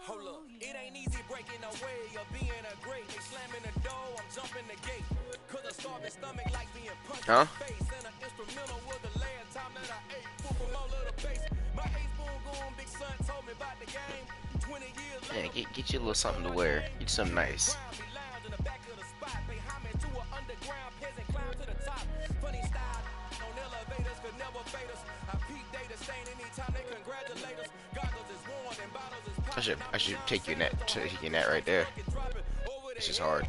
Hold up, it ain't easy breaking away or being a great. They slamming the door, I'm jumping the gate. Cause a starving stomach like being punched in the face. And an instrumental was the last time that I ate food from all of the base. My A-spoon going, big son told me about the game. 20 years later. Yeah, get you a little something to wear. Get you something nice. I should take your net right there. This is hard.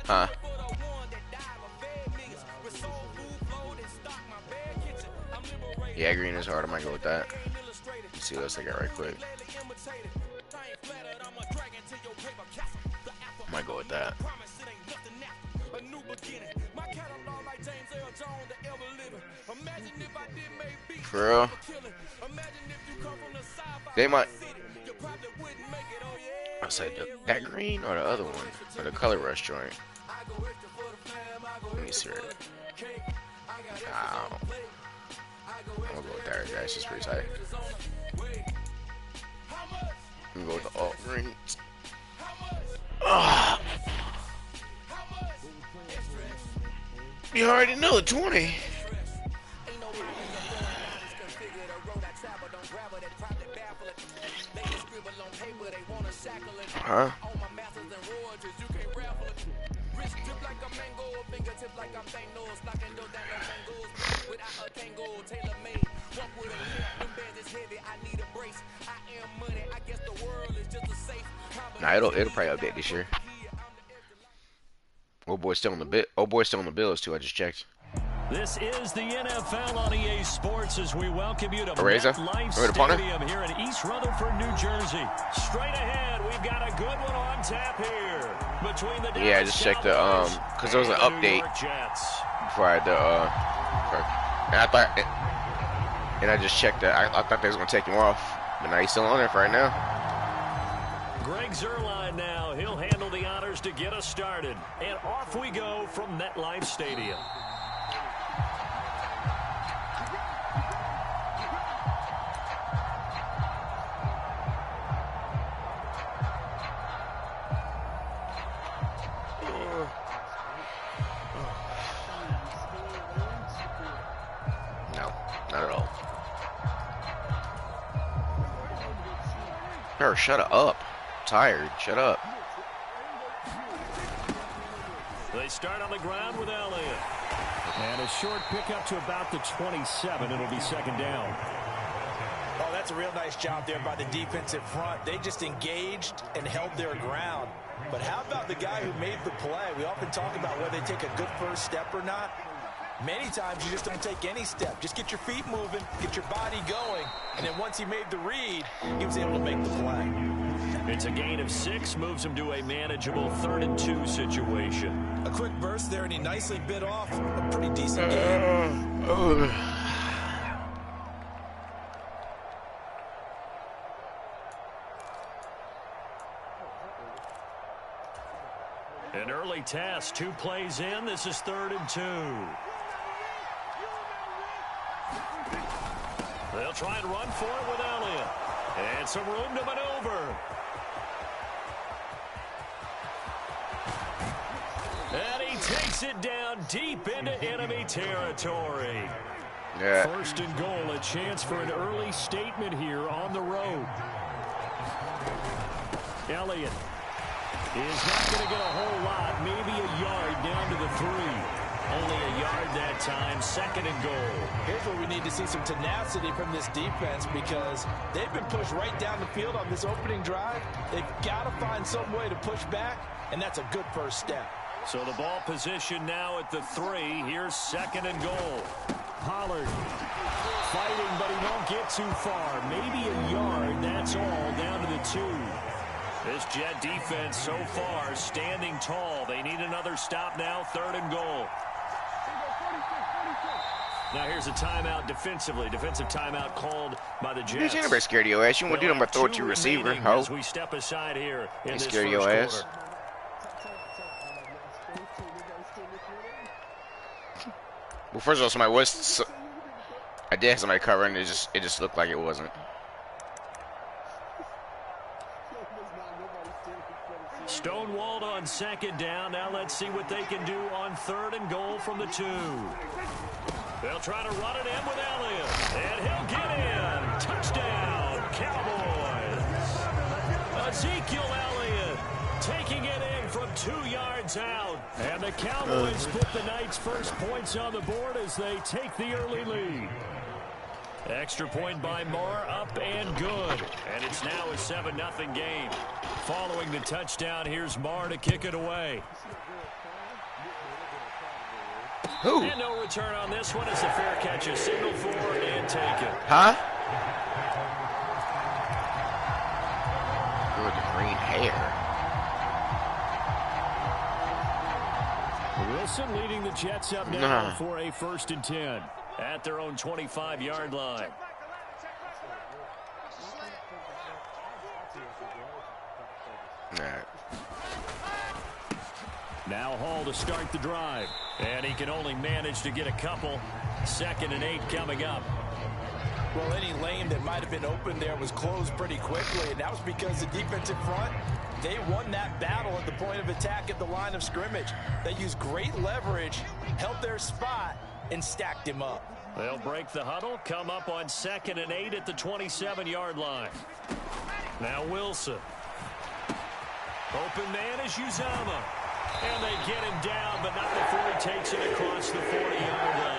Huh? Yeah, green is hard. I might go with that. Let's see what else I got right quick. I might go with that. For real? They might. I said that green or the other one, or the color rush joint. Let me see. Wow. I'm gonna go with that. That's just pretty tight. I'm gonna go with the alt green. You already know the 20. Huh? Nah, it'll probably update this year. Old boy's still on the bit. Old boy's still on the bills too. I just checked. This is the NFL on EA Sports as we welcome you to MetLife Stadium here in East Rutherford, New Jersey. Straight ahead, we've got a good one on tap here between the I just checked the because there was an update before I had and I just checked that. I thought they was gonna take him off, but now he's still on there for right now. Greg Zuerlein now. He'll handle the honors to get us started, and off we go from MetLife Stadium. Not at all. Her, shut up. I'm tired. Shut up. They start on the ground with Elliott. And a short pickup to about the 27. It'll be second down. Oh, that's a real nice job there by the defensive front. They just engaged and held their ground. But how about the guy who made the play? We often talk about whether they take a good first step or not. Many times you just don't take any step. Just get your feet moving, get your body going, and then once he made the read, he was able to make the play. It's a gain of 6, moves him to a manageable 3rd and 2 situation. A quick burst there, and he nicely bit off a pretty decent game. An early test, 2 plays in. This is 3rd and 2. They'll try and run for it with Elliott. And some room to maneuver. And he takes it down deep into enemy territory. Yeah. 1st and goal, a chance for an early statement here on the road. Elliott is not going to get a whole lot, maybe a yard down to the 3. Only a yard that time, 2nd and goal. Here's where we need to see some tenacity from this defense because they've been pushed right down the field on this opening drive. They've got to find some way to push back, and that's a good first step. So the ball position now at the 3. Here's 2nd and goal. Pollard fighting, but he won't get too far. Maybe a yard, that's all, down to the 2. This Jet defense so far standing tall. They need another stop now, 3rd and goal. Now here's a timeout defensively. Defensive timeout called by the Jets. You ain't scared of your ass. You want to do them, throw it to your receiver. Ho. As we step aside here in this scared of your ass. Well, first of all, somebody was. I did have somebody covering. It just looked like it wasn't. Stonewalled on second down. Now let's see what they can do on 3rd and goal from the 2. They'll try to run it in with Elliott. And he'll get in. Touchdown, Cowboys. Ezekiel Elliott taking it in from 2 yards out. And the Cowboys put the Knights' first points on the board as they take the early lead. Extra point by Marr, up and good. And it's now a 7-0 game. Following the touchdown, here's Marr to kick it away. Who? And no return on this one. It's a fair catch, a signal for and take it. Huh? With the green hair. Wilson leading the Jets up now for a 1st and 10 at their own 25-yard line. Now Hall to start the drive. And he can only manage to get a couple. 2nd and 8 coming up. Well, any lane that might have been open there was closed pretty quickly, and that was because the defensive front, they won that battle at the point of attack at the line of scrimmage. They used great leverage, held their spot, and stacked him up. They'll break the huddle, come up on 2nd and 8 at the 27-yard line. Now Wilson. Open man is Uzama. And they get him down, but not before he takes it across the 40-yard line.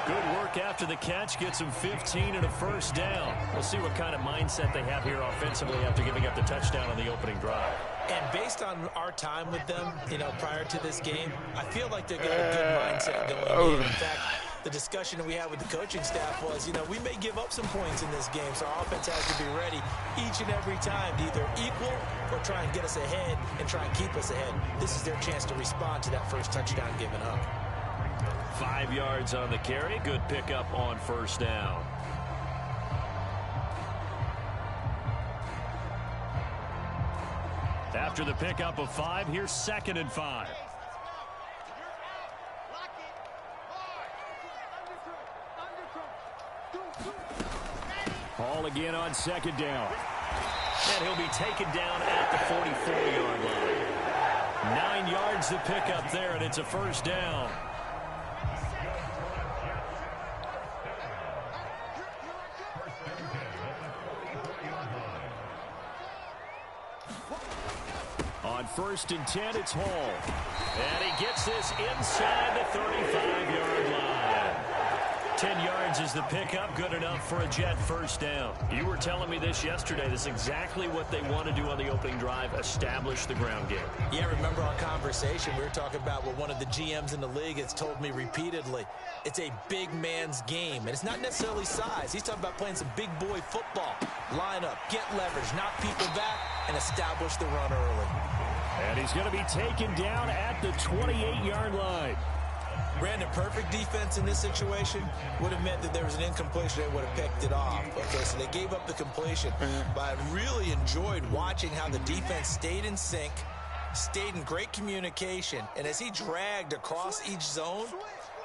Good work after the catch. Gets him 15 and a 1st down. We'll see what kind of mindset they have here offensively after giving up the touchdown on the opening drive. And based on our time with them, prior to this game, I feel like they've got a good mindset going in. In fact, the discussion that we had with the coaching staff was, we may give up some points in this game, so our offense has to be ready each and every time to either equal or try and get us ahead and try and keep us ahead. This is their chance to respond to that first touchdown given up. 5 yards on the carry. Good pickup on 1st down. After the pickup of 5, here's 2nd and 5. Hall again on 2nd down. And he'll be taken down at the 44-yard line. 9 yards to pick up there, and it's a 1st down. On 1st and 10, it's Hall. And he gets this inside the 35-yard line. 10 yards is the pickup. Good enough for a Jet 1st down. You were telling me this yesterday. This is exactly what they want to do on the opening drive, establish the ground game. Yeah, remember our conversation? We were talking about what one of the GMs in the league has told me repeatedly. It's a big man's game, and it's not necessarily size. He's talking about playing some big boy football. Line up, get leverage, knock people back, and establish the run early. And he's going to be taken down at the 28-yard line. Brandon, perfect defense in this situation would have meant that there was an incompletion. They would have picked it off. Okay, so they gave up the completion. But I really enjoyed watching how the defense stayed in sync, stayed in great communication. And as he dragged across each zone,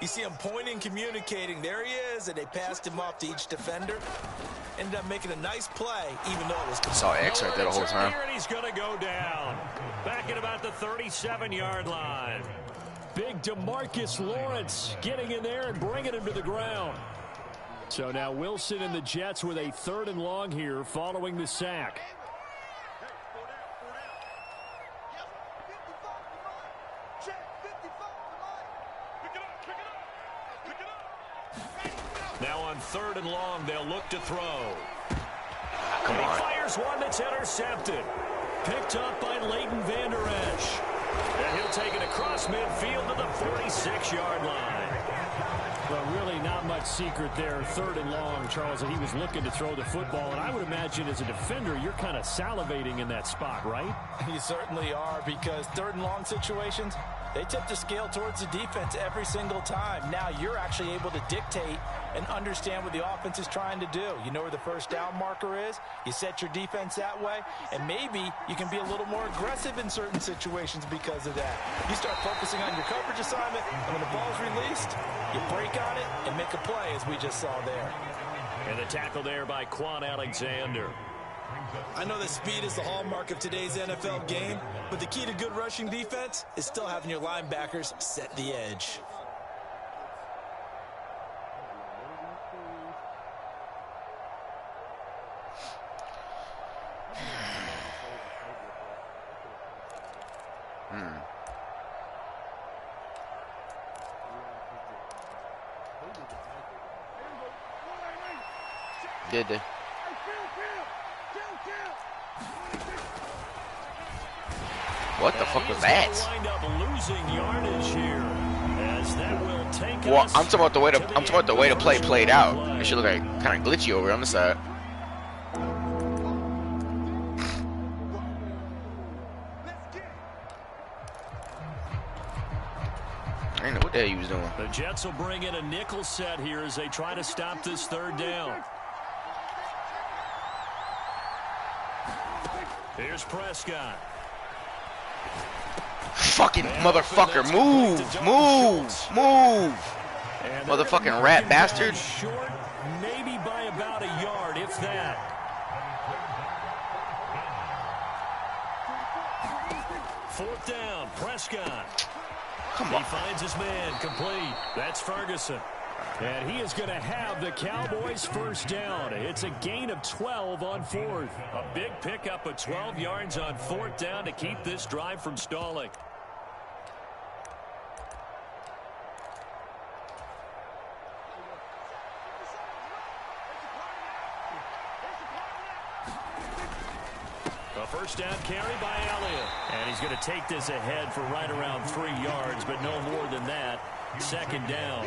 you see him pointing, communicating. There he is, and they passed him off to each defender. Ended up making a nice play, even though it was... Saw X right there the whole time. Here, and he's going to go down. Back at about the 37-yard line. Big DeMarcus Lawrence getting in there and bringing him to the ground. So now Wilson and the Jets with a 3rd and long here following the sack. Now on 3rd and long, they'll look to throw. Come on. He fires one that's intercepted. Picked up by Leighton Vander Esch. And he'll take it across midfield to the 46-yard line. Well, really not much secret there. 3rd and long, Charles, that he was looking to throw the football. And I would imagine as a defender, you're kind of salivating in that spot, right? You certainly are, because 3rd and long situations, They tip the scale towards the defense every single time. Now you're actually able to dictate and understand what the offense is trying to do. You know where the first down marker is. You set your defense that way, and maybe you can be a little more aggressive in certain situations because of that. You start focusing on your coverage assignment, and when the ball's released, you break on it and make a play, as we just saw there. And the tackle there by Quan Alexander. I know that speed is the hallmark of today's NFL game, but the key to good rushing defense is still having your linebackers set the edge. Did they? What the fuck was that? Well, I'm talking about the way the play played out. It should look like kind of glitchy over on the side. I didn't know what the hell he was doing. The Jets will bring in a nickel set here as they try to stop this third down. Here's Prescott. Fucking motherfucker, move, move, move. Motherfucking rat bastard. Short, maybe by about a yard, if that. Fourth down, Prescott. Come on. He finds his man, complete. That's Ferguson. And he is going to have the Cowboys first down. It's a gain of 12 on fourth. A big pickup of 12 yards on fourth down to keep this drive from stalling. A first down carry by Elliott. And he's going to take this ahead for right around 3 yards, but no more than that. Second down.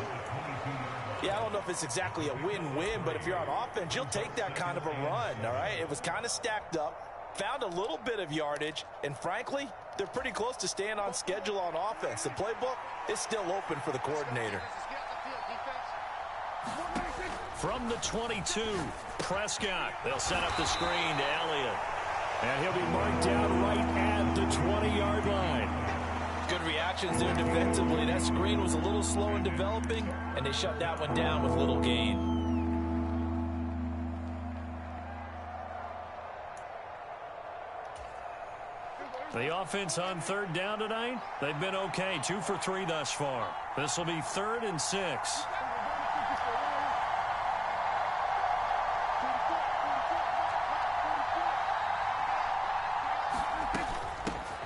Yeah, I don't know if it's exactly a win-win, but if you're on offense, you'll take that kind of a run, all right? It was kind of stacked up, found a little bit of yardage, and frankly, they're pretty close to staying on schedule on offense. The playbook is still open for the coordinator. From the 22, Prescott. They'll set up the screen to Elliott. And he'll be marked down right at the 20-yard line. Good reactions there defensively. That screen was a little slow in developing, and they shut that one down with little gain. The offense on third down tonight, they've been okay. 2 for 3 thus far. This will be 3rd and 6.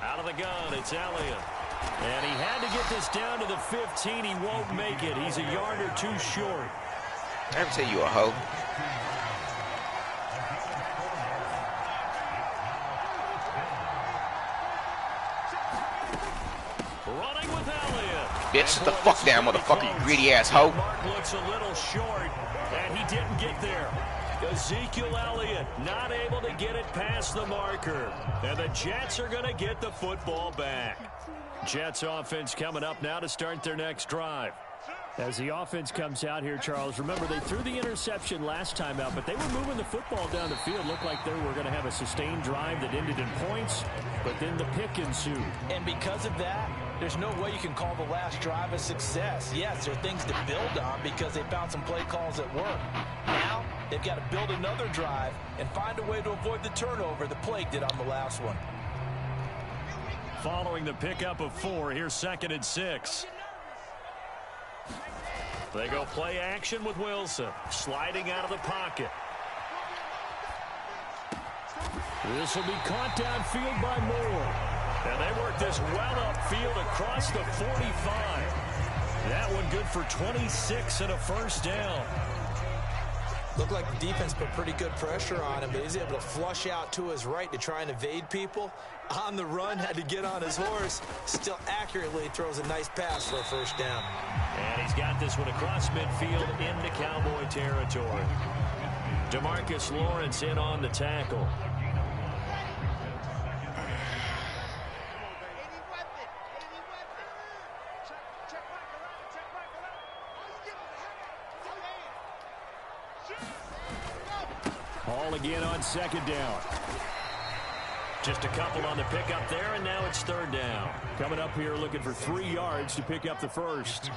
Out of the gun, it's Elliott. And he had to get this down to the 15. He won't make it. He's a yard or 2 short. I ever say you a hoe? Running with Elliott. Bitch, sit the fuck down, motherfucker, you greedy ass hoe. Mark looks a little short, and he didn't get there. Ezekiel Elliott not able to get it past the marker. And the Jets are going to get the football back. Jets offense coming up now to start their next drive. As the offense comes out here, Charles, remember they threw the interception last time out, but they were moving the football down the field. Looked like they were going to have a sustained drive that ended in points, but then the pick ensued. And because of that, there's no way you can call the last drive a success. Yes, there are things to build on because they found some play calls at work. Now, they've got to build another drive and find a way to avoid the turnover the play did on the last one. Following the pickup of 4, here's 2nd and 6. They go play action with Wilson, sliding out of the pocket. This will be caught downfield by Moore. And they work this well upfield across the 45. That one good for 26 and a first down. Looked like the defense put pretty good pressure on him, but he's able to flush out to his right to try and evade people. On the run, had to get on his horse. Still accurately throws a nice pass for a first down. And he's got this one across midfield into Cowboy territory. DeMarcus Lawrence in on the tackle. Ball again on second down. Just a couple on the pickup there, and now it's third down. Coming up here looking for 3 yards to pick up the first.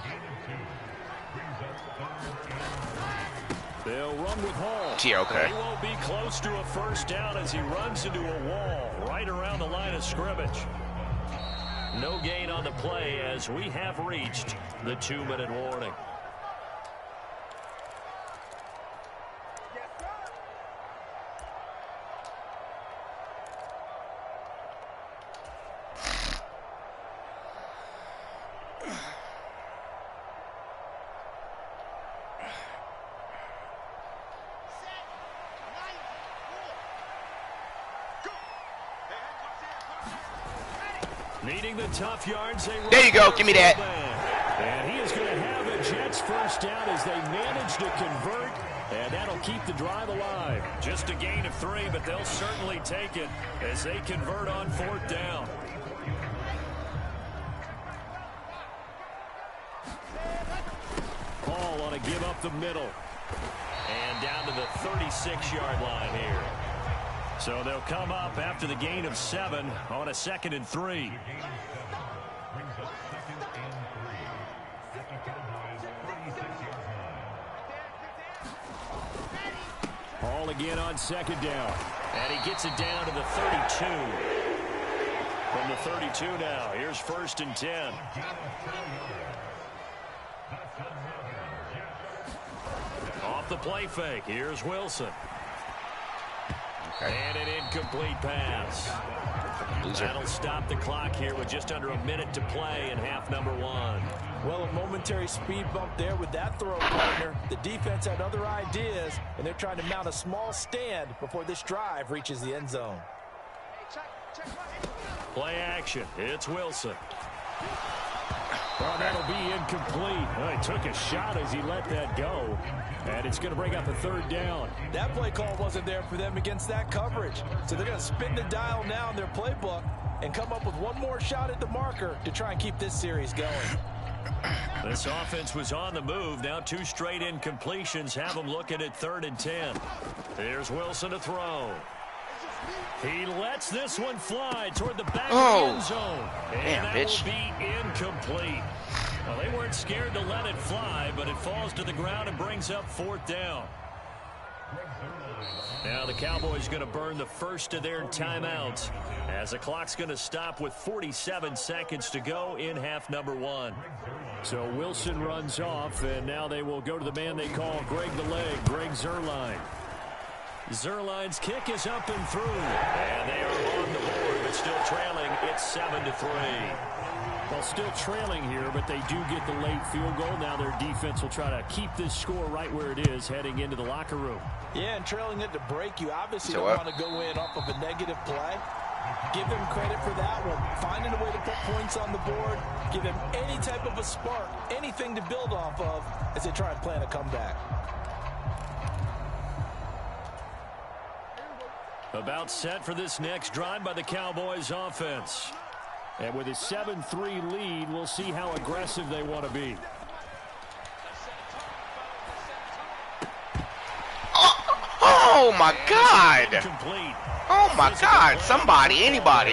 They'll run with Hall. Yeah, okay. He won't be close to a first down as he runs into a wall right around the line of scrimmage. No gain on the play as we have reached the 2-minute warning. Needing the tough yards. There you go. Give me that. And he is going to have a Jets first down as they manage to convert, and that'll keep the drive alive. Just a gain of 3, but they'll certainly take it as they convert on 4th down. Paul on a give up the middle. And down to the 36-yard line here. So they'll come up after the gain of 7 on a 2nd and 3. Paul again on 2nd down. And he gets it down to the 32. From the 32 now, here's 1st and 10. Off the play fake, here's Wilson. And an incomplete pass. That'll stop the clock here with just under a minute to play in half number 1. Well, a momentary speed bump there with that throw, partner. The defense had other ideas, and they're trying to mount a small stand before this drive reaches the end zone. Play action. It's Wilson. Well, that'll be incomplete. Well, he took a shot as he let that go. And it's going to bring up a 3rd down. That play call wasn't there for them against that coverage. So they're going to spin the dial now in their playbook and come up with one more shot at the marker to try and keep this series going. This offense was on the move. Now 2 straight incompletions have them looking at 3rd and 10. Here's Wilson to throw. He lets this one fly toward the back of the end zone. And that will be incomplete. Well, they weren't scared to let it fly, but it falls to the ground and brings up 4th down. Now the Cowboys going to burn the first of their timeouts as the clock's going to stop with 47 seconds to go in half number 1. So Wilson runs off, and now they will go to the man they call Greg the Leg, Greg Zuerlein. Zuerlein's kick is up and through, and they are on the board, but still trailing. It's 7-3. Well, still trailing here, but they do get the late field goal. Now their defense will try to keep this score right where it is heading into the locker room. Yeah, and trailing it to break, you obviously don't want to go in off of a negative play. Give them credit for that one. Finding a way to put points on the board, give them any type of a spark, anything to build off of as they try and plan a comeback. About set for this next drive by the Cowboys offense. And with a 7-3 lead, we'll see how aggressive they want to be. Oh my God. Oh my God. Somebody, anybody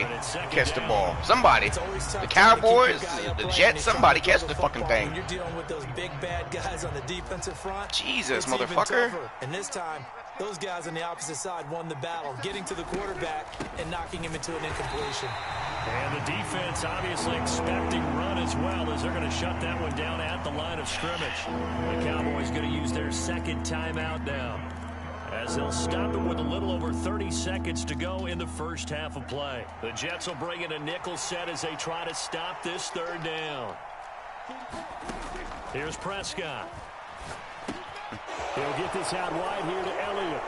catch the ball. Somebody. The Cowboys, the Jets, somebody catch the fucking thing. When you're dealing with those big bad guys on the defensive front. Jesus, motherfucker. And this time, those guys on the opposite side won the battle, getting to the quarterback and knocking him into an incompletion. And the defense obviously expecting run as well as they're going to shut that one down at the line of scrimmage. The Cowboys going to use their 2nd timeout now as they'll stop it with a little over 30 seconds to go in the first half of play. The Jets will bring in a nickel set as they try to stop this 3rd down. Here's Prescott. He'll get this out wide here to Elliott.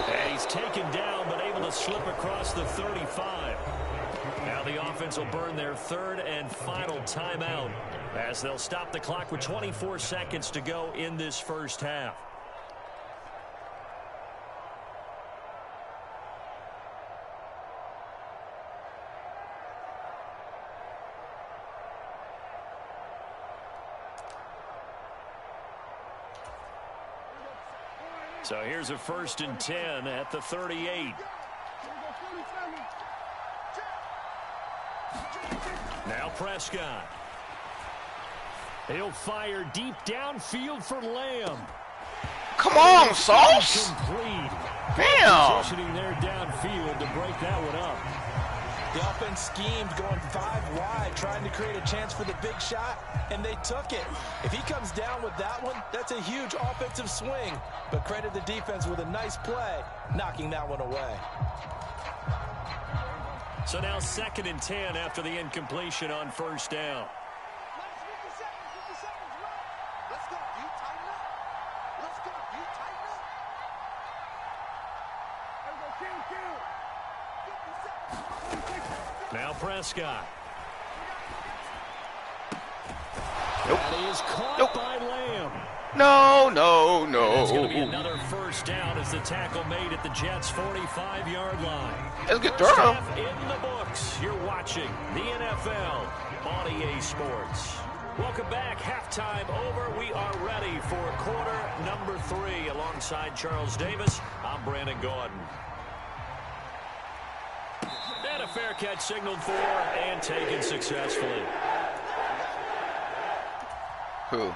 Okay, he's taken down but able to slip across the 35. Now the offense will burn their 3rd and final timeout as they'll stop the clock with 24 seconds to go in this first half. So here's a 1st and 10 at the 38. Now Prescott. He'll fire deep downfield for Lamb. Come on, Sauce. Complete. Damn. Positioning there downfield to break that one up. The offense schemed going 5 wide, trying to create a chance for the big shot, and they took it. If he comes down with that one, that's a huge offensive swing. But credit the defense with a nice play, knocking that one away. So now 2nd and 10 after the incompletion on 1st down. Now Prescott. Nope. That is caught by Lamb. No. It's going to be another 1st down as the tackle made at the Jets' 45-yard line. That's a good First throw. half in the books. You're watching the NFL on EA Sports. Welcome back. Halftime over. We are ready for quarter number 3. Alongside Charles Davis, I'm Brandon Gordon. And a fair catch signaled for and taken successfully. Who?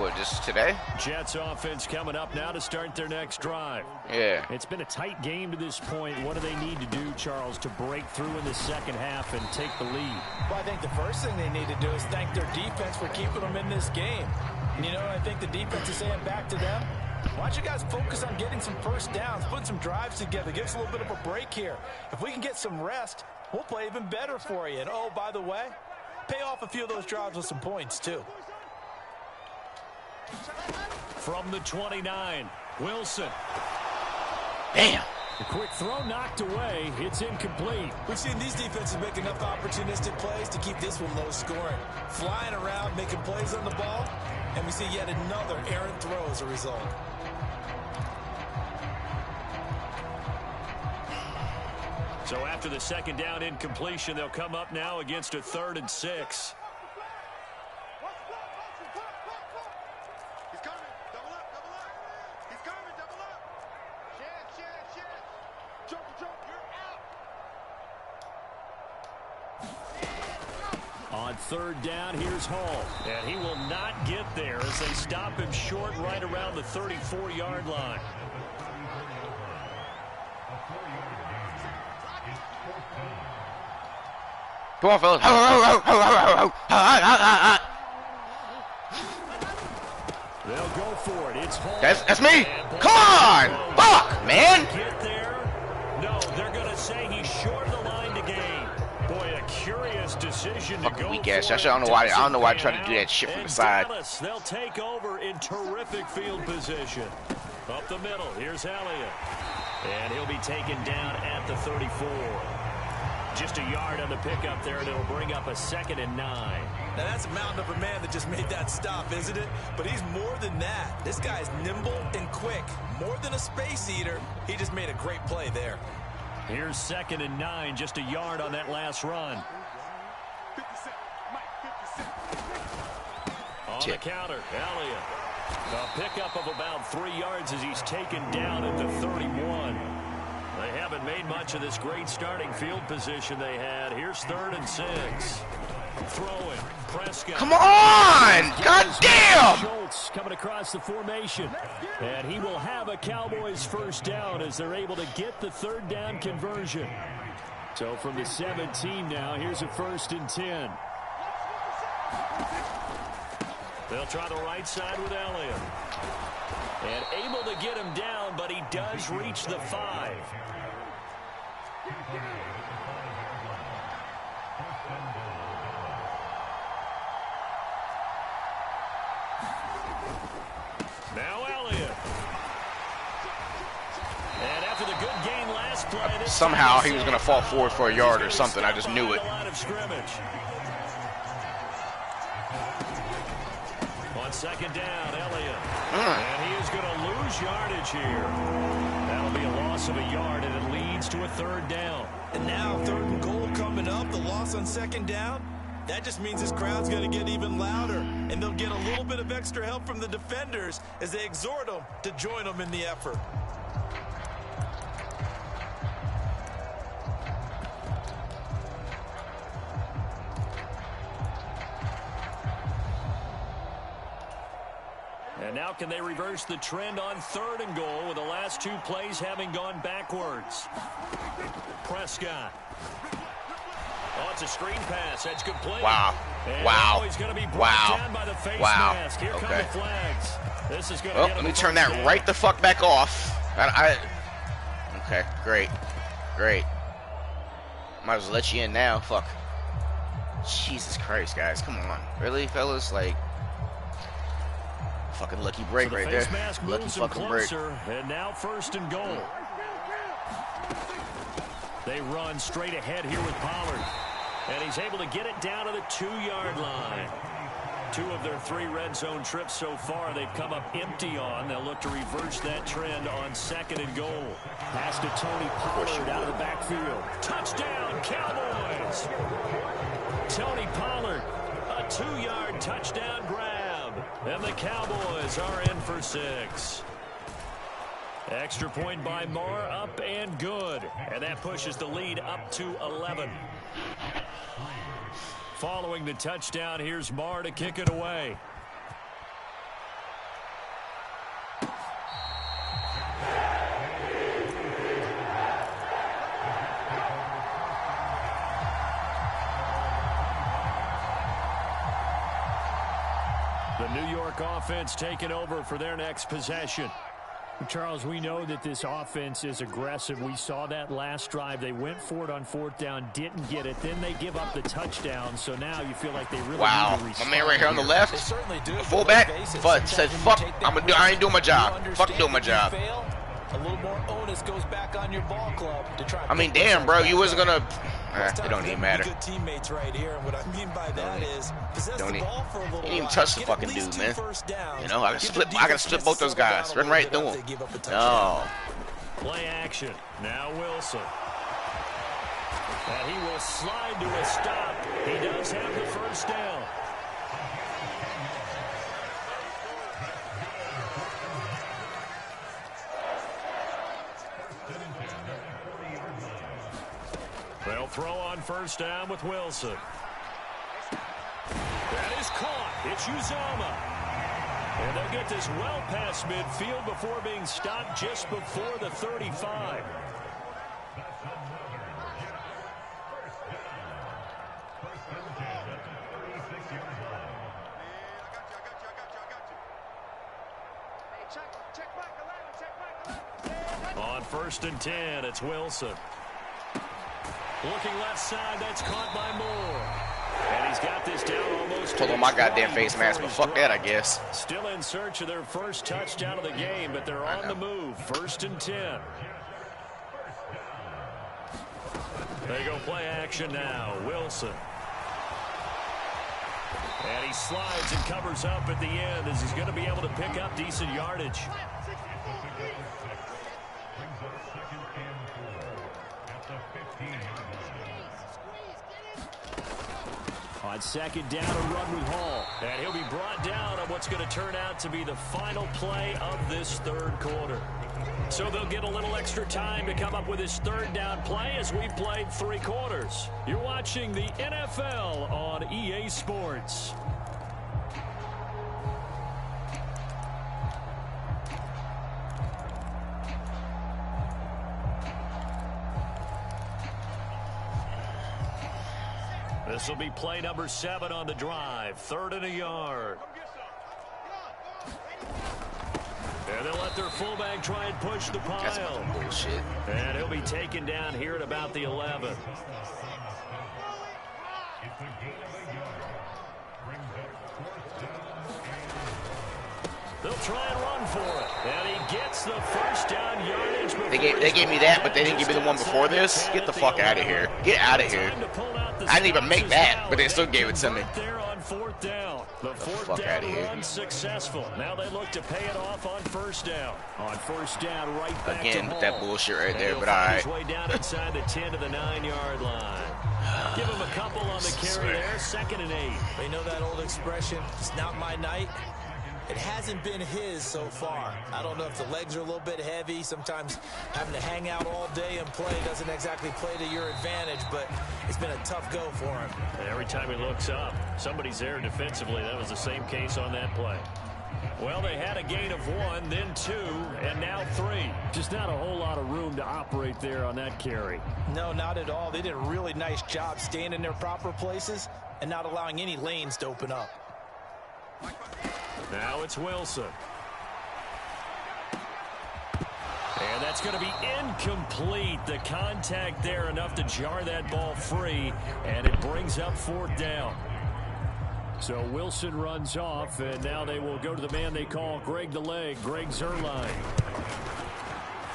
What, just today? Jets offense coming up now to start their next drive. Yeah. It's been a tight game to this point. What do they need to do, Charles, to break through in the second half and take the lead? Well, I think the first thing they need to do is thank their defense for keeping them in this game. And you know what I think the defense is saying back to them? Why don't you guys focus on getting some first downs, putting some drives together, give us a little bit of a break here. If we can get some rest, we'll play even better for you. And, oh, by the way, pay off a few of those drives with some points, too. From the 29, Wilson. Damn. The quick throw knocked away. It's incomplete. We've seen these defenses make enough opportunistic plays to keep this one low scoring. Flying around, making plays on the ball, and we see yet another errant throw as a result. So after the 2nd down incompletion, they'll come up now against a 3rd and 6. On 3rd down, here's Hall. And he will not get there as they stop him short right around the 34-yard line. Come on, fellas. They'll go for it. It's Hall. That's me. Come on. Fuck, man. Get there? No, they're going to say he's short of the line to gain. Boy, a curious decision to go weak ass. for I don't know why. I don't know why I tried to do that shit from the side. Dallas, they'll take over in terrific field position. Up the middle. Here's Elliott. And he'll be taken down at the 34. Just a yard on the pickup there, and it'll bring up a 2nd and 9. Now, that's a mountain of a man that just made that stop, isn't it? But he's more than that. This guy's nimble and quick. More than a space eater, he just made a great play there. Here's 2nd and 9, just a yard on that last run. On the counter, Elliott. A pickup of about 3 yards as he's taken down at the 31. They haven't made much of this great starting field position they had. Here's 3rd and 6. Throwing. Prescott. Come on! God damn! Schultz coming across the formation. And he will have a Cowboys 1st down as they're able to get the 3rd down conversion. So from the 17 now, here's a 1st and 10. They'll try the right side with Elliott. And able to get him down, but he does reach the 5. Now Elliott. And after the good gain last play, Somehow he was going to fall forward for a yard or something. I just knew it. On 2nd down, Elliott. And he is going to lose yardage here. That'll be a loss of a yard, and it leads to a 3rd down. And now 3rd and goal coming up. The loss on 2nd down. That just means this crowd's going to get even louder, and they'll get a little bit of extra help from the defenders as they exhort them to join them in the effort. And now can they reverse the trend on 3rd and goal with the last 2 plays having gone backwards? Prescott. Oh, it's a screen pass. That's good play. Wow. And Wow. He's going to be brought Wow. down by the face Wow. mask. Here come the flags. This is going to Well, get let him me a turn first that down. right the fuck back off. Okay, great. Great. Might as well let you in now. Fuck. Jesus Christ, guys. Come on. Really, fellas? Like, fucking lucky break So the right face there. mask Lucky moves him fucking break. closer, and now 1st and goal. They run straight ahead here with Pollard. And he's able to get it down to the 2-yard line. 2 of their 3 red zone trips so far they've come up empty on. They'll look to reverse that trend on 2nd and goal. Pass to Tony Pollard out of the backfield. Touchdown, Cowboys! Tony Pollard, a 2-yard touchdown grab. And the Cowboys are in for 6. Extra point by Marr, up and good. And that pushes the lead up to 11. Following the touchdown, here's Marr to kick it away. The New York offense taking over for their next possession. Charles, we know that this offense is aggressive. We saw that last drive. They went for it on 4th down, didn't get it. Then they give up the touchdown. So now you feel like they really need to respond. My man right here on the left, They certainly do. fullback, said, fuck, I ain't doing my job. Fuck doing my job. A little more onus goes back on your ball club to try. I mean, damn, bro, you wasn't gonna. It don't even matter. Good teammates right here, and what I mean by that is possess the ball for a little while. He didn't even touch the fucking dude, man. You know, I gotta split both those guys. Run right through them. No. Play action. Now Wilson. And he will slide to a stop. He does have the first down. They'll throw on 1st down with Wilson. That is caught. It's Uzomah. And they'll get this well past midfield before being stopped just before the 35. On 1st and 10, it's Wilson. Looking left side, that's caught by Moore. And he's got this down almost. Told him my goddamn face mask, but fuck that, I guess. Still in search of their first touchdown of the game, but they're on the move. 1st and 10. They go play action now. Wilson. And he slides and covers up at the end as he's going to be able to pick up decent yardage. On 2nd down, a run with Hall. And he'll be brought down on what's going to turn out to be the final play of this 3rd quarter. So they'll get a little extra time to come up with his 3rd down play as we've played 3 quarters. You're watching the NFL on EA Sports. This will be play number 7 on the drive. 3rd and a yard. And they'll let their fullback try and push the pile. That's fucking bullshit. And he'll be taken down here at about the 11. They'll try and run for it. And he gets the first down yardage. They gave me that, but they didn't give me the one before this. Get the fuck out of here. Get out of here. I didn't even make that, but they still gave it to me. There on 4th down. The 4th down run successful. Now they look to pay it off on 1st down. On 1st down, right back again to with that bullshit right there, but all right. Way down inside the 10 to the 9-yard line. Give him a couple on the carry there. 2nd and 8. You know that old expression, it's not my night? It hasn't been his so far. I don't know if the legs are a little bit heavy. Sometimes having to hang out all day and play doesn't exactly play to your advantage, but it's been a tough go for him. And every time he looks up, somebody's there defensively. That was the same case on that play. Well, they had a gain of 1, then 2, and now 3. Just not a whole lot of room to operate there on that carry. No, not at all. They did a really nice job staying in their proper places and not allowing any lanes to open up. Now it's Wilson. And that's going to be incomplete. The contact there enough to jar that ball free, and it brings up 4th down. So Wilson runs off, and now they will go to the man they call Greg the Leg, Greg Zuerlein.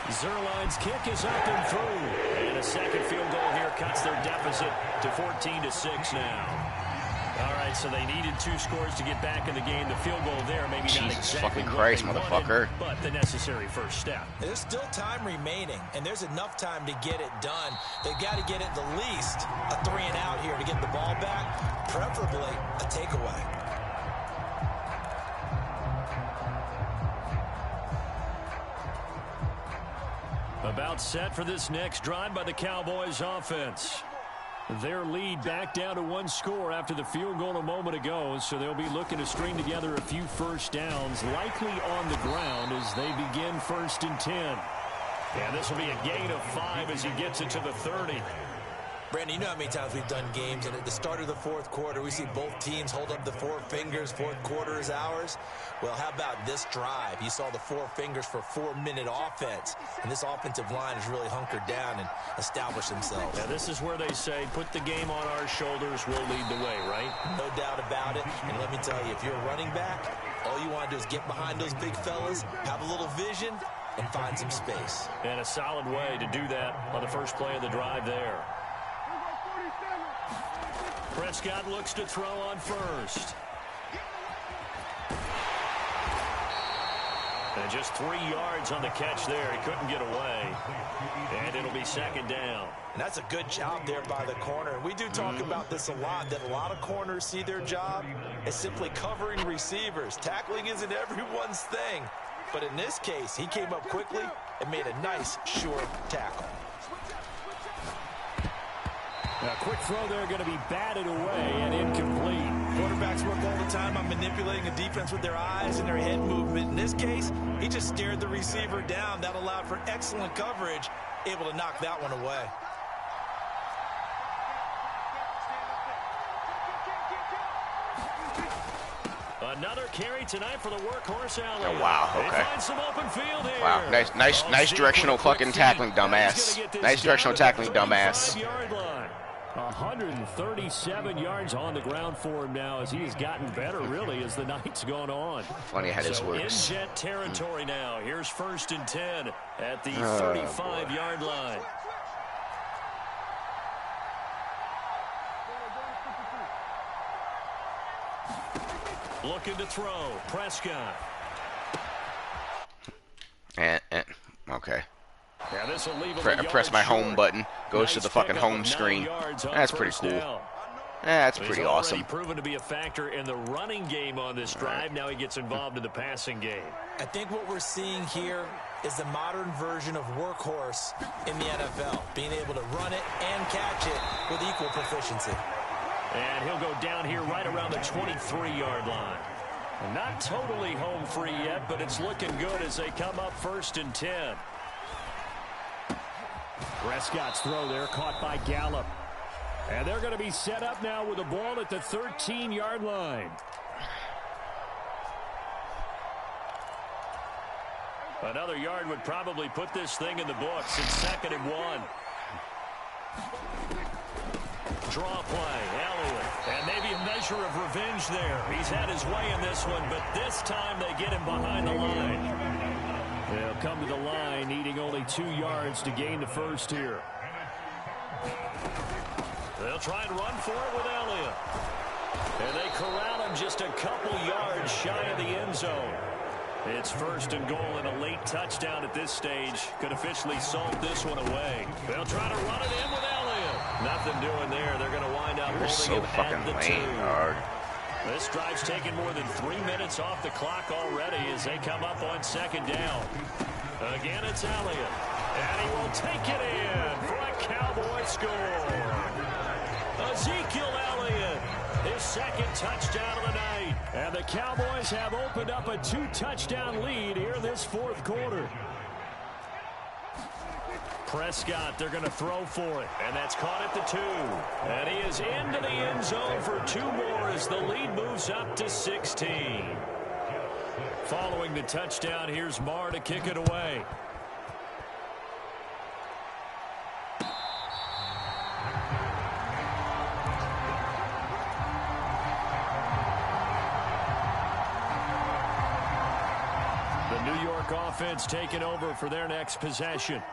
Zuerlein's kick is up and through. And a second field goal here cuts their deficit to 14-6 now. All right, so they needed 2 scores to get back in the game. The field goal there, maybe not exactly fucking Christ, motherfucker. But the necessary first step. There's still time remaining, and there's enough time to get it done. They've got to get at the least a 3-and-out here to get the ball back, preferably a takeaway. About set for this next drive by the Cowboys offense. Their lead back down to 1 score after the field goal a moment ago, so they'll be looking to string together a few first downs, likely on the ground as they begin 1st and 10. And this will be a gain of 5 as he gets it to the 30. Brandon, you know how many times we've done games, and at the start of the 4th quarter, we see both teams hold up the 4 fingers, 4th quarter is ours. Well, how about this drive? You saw the 4 fingers for 4-minute offense, and this offensive line has really hunkered down and established themselves. Now, this is where they say, put the game on our shoulders, we'll lead the way, right? No doubt about it, and let me tell you, if you're a running back, all you want to do is get behind those big fellas, have a little vision, and find some space. And a solid way to do that on the first play of the drive there. Prescott looks to throw on first. And just 3 yards on the catch there. He couldn't get away. And it'll be 2nd down. And that's a good job there by the corner. We do talk about this a lot, that a lot of corners see their job as simply covering receivers. Tackling isn't everyone's thing. But in this case, he came up quickly and made a nice, sure tackle. A quick throw there going to be batted away and incomplete. Quarterbacks work all the time on manipulating a defense with their eyes and their head movement. In this case, he just stared the receiver down. That allowed for excellent coverage, able to knock that one away. Another carry tonight for the workhorse Elliott. Oh, wow, okay. They find some open field here. Wow, nice directional fucking tackling, dumbass. Nice directional tackling, dumbass. 137 yards on the ground for him now as he has gotten better, really, as the night's gone on. Funny how this works. In jet territory now. Here's 1st and 10 at the 35-yard line. Looking to throw. Prescott. Okay. Yeah, this will leave Press my home button. Goes to the fucking home screen. That's pretty cool. Yeah, that's pretty awesome. He's already proven to be a factor in the running game on this drive. Now he gets involved in the passing game. I think what we're seeing here is the modern version of workhorse in the NFL, being able to run it and catch it with equal proficiency. And he'll go down here right around the 23-yard line. Not totally home free yet, but it's looking good as they come up 1st and 10. Prescott's throw there caught by Gallup. And they're going to be set up now with the ball at the 13-yard line. Another yard would probably put this thing in the books. It's 2nd and 1. Draw play, Elliott. And maybe a measure of revenge there. He's had his way in this one, but this time they get him behind the line. They'll come to the line, needing only 2 yards to gain the first here. They'll try and run for it with Elliott. And they corral him just a couple yards shy of the end zone. It's 1st and goal, and a late touchdown at this stage could officially salt this one away. They'll try to run it in with Elliott. Nothing doing there. They're going to wind up You're holding so him fucking at the lame, 2. dog. This drive's taken more than 3 minutes off the clock already as they come up on second down. Again, it's Elliott. And he will take it in for a Cowboy score. Ezekiel Elliott, his second touchdown of the night. And the Cowboys have opened up a 2-touchdown lead here this fourth quarter. Prescott, they're going to throw for it, and that's caught at the 2. And he is into the end zone for 2 more as the lead moves up to 16. Following the touchdown, here's Marr to kick it away. The New York offense taking over for their next possession.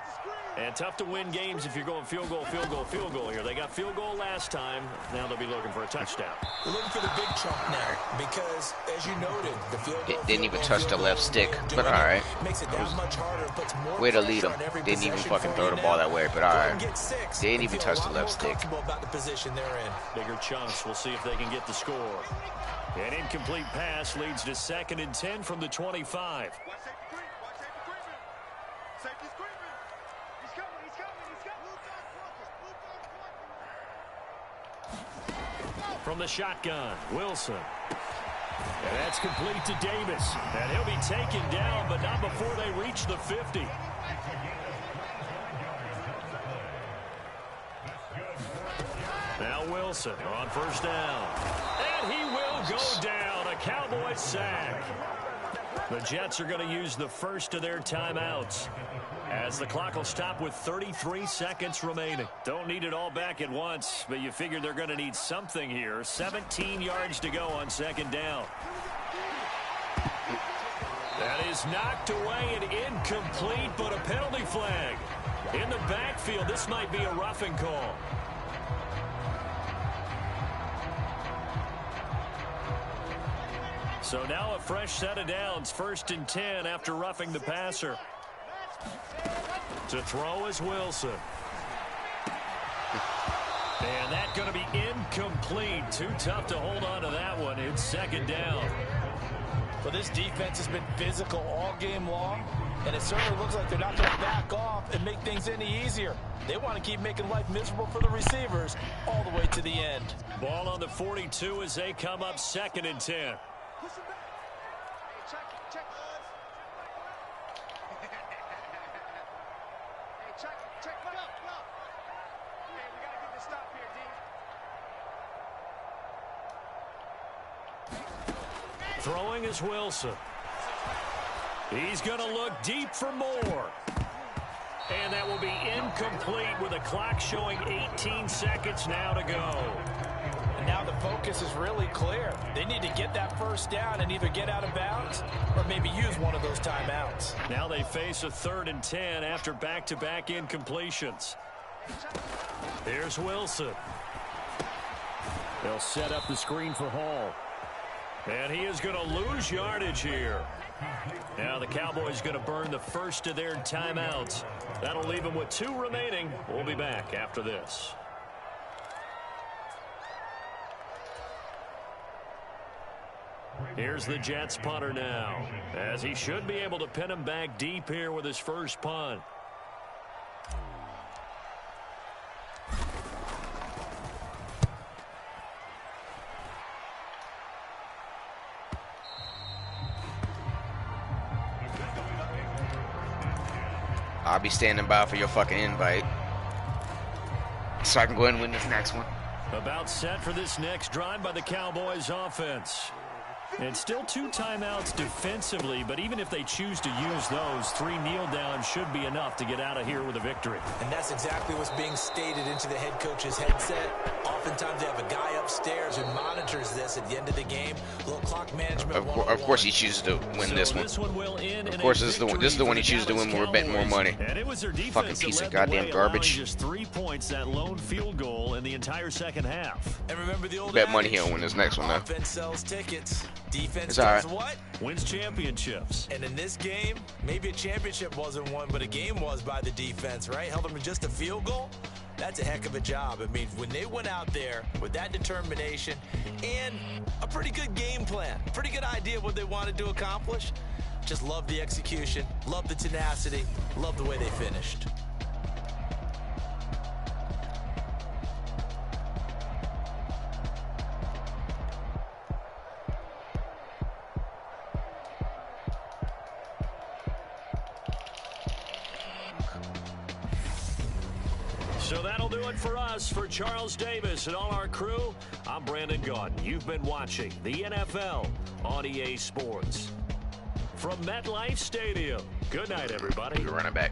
And tough to win games if you're going field goal, field goal, field goal here. They got field goal last time. Now they'll be looking for a touchdown. They're looking for the big chunk now because, as you noted, the field goal, It didn't even touch the left stick, but all right. Makes it that much harder and puts more Way to lead pressure them. on every Didn't even possession fucking for throw you the ball now. that way, but Go all and right. get 6. They didn't even Feel a touch the lot left more stick. comfortable about the position they're in. Bigger chunks. We'll see if they can get the score. An incomplete pass leads to 2nd and 10 from the 25. From the shotgun, Wilson. And that's complete to Davis. And he'll be taken down, but not before they reach the 50. Now Wilson on first down. And he will go down. A Cowboys sack. The Jets are going to use the first of their timeouts, as the clock will stop with 33 seconds remaining. Don't need it all back at once, but you figure they're going to need something here. 17 yards to go on second down. That is knocked away and incomplete, but a penalty flag. In the backfield, this might be a roughing call. So now a fresh set of downs, 1st and 10 after roughing the passer. To throw is Wilson. And that's going to be incomplete. Too tough to hold on to that one. It's second down. Well, this defense has been physical all game long, and it certainly looks like they're not going to back off and make things any easier. They want to keep making life miserable for the receivers all the way to the end. Ball on the 42 as they come up 2nd and 10. Throwing is Wilson. He's going to look deep for more. And that will be incomplete with a clock showing 18 seconds now to go. And now the focus is really clear. They need to get that first down and either get out of bounds or maybe use one of those timeouts. Now they face a 3rd and 10 after back-to-back incompletions. Here's Wilson. They'll set up the screen for Hall. And he is going to lose yardage here. Now the Cowboys going to burn the first of their timeouts. That'll leave them with 2 remaining. We'll be back after this. Here's the Jets punter now, as he should be able to pin him back deep here with his first punt. I'll be standing by for your fucking invite, so I can go ahead and win this next one. About set for this next drive by the Cowboys offense. And still 2 timeouts defensively, but even if they choose to use those, 3 kneel downs should be enough to get out of here with a victory. And that's exactly what's being stated into the head coach's headset. Oftentimes they have a guy upstairs who monitors this at the end of the game. A little clock management. Of course he chooses to win this one. Of course this is the one he chooses to win when we're betting more money. And it was their defense Fucking piece of that led the goddamn way, garbage. allowing just 3 points, that lone field goal in the entire second half. And remember the old Bet money adage, he'll win this next one though. offense sells tickets. Defense It's does all what? Wins championships. And in this game, maybe a championship wasn't won, but a game was by the defense, right? Held them to just a field goal. That's a heck of a job. I mean, when they went out there with that determination and a pretty good game plan, pretty good idea of what they wanted to accomplish, just love the execution, love the tenacity, love the way they finished. So that'll do it for us. For Charles Davis and all our crew, I'm Brandon Gaudin. You've been watching the NFL on EA Sports. From MetLife Stadium, good night, everybody. Running back.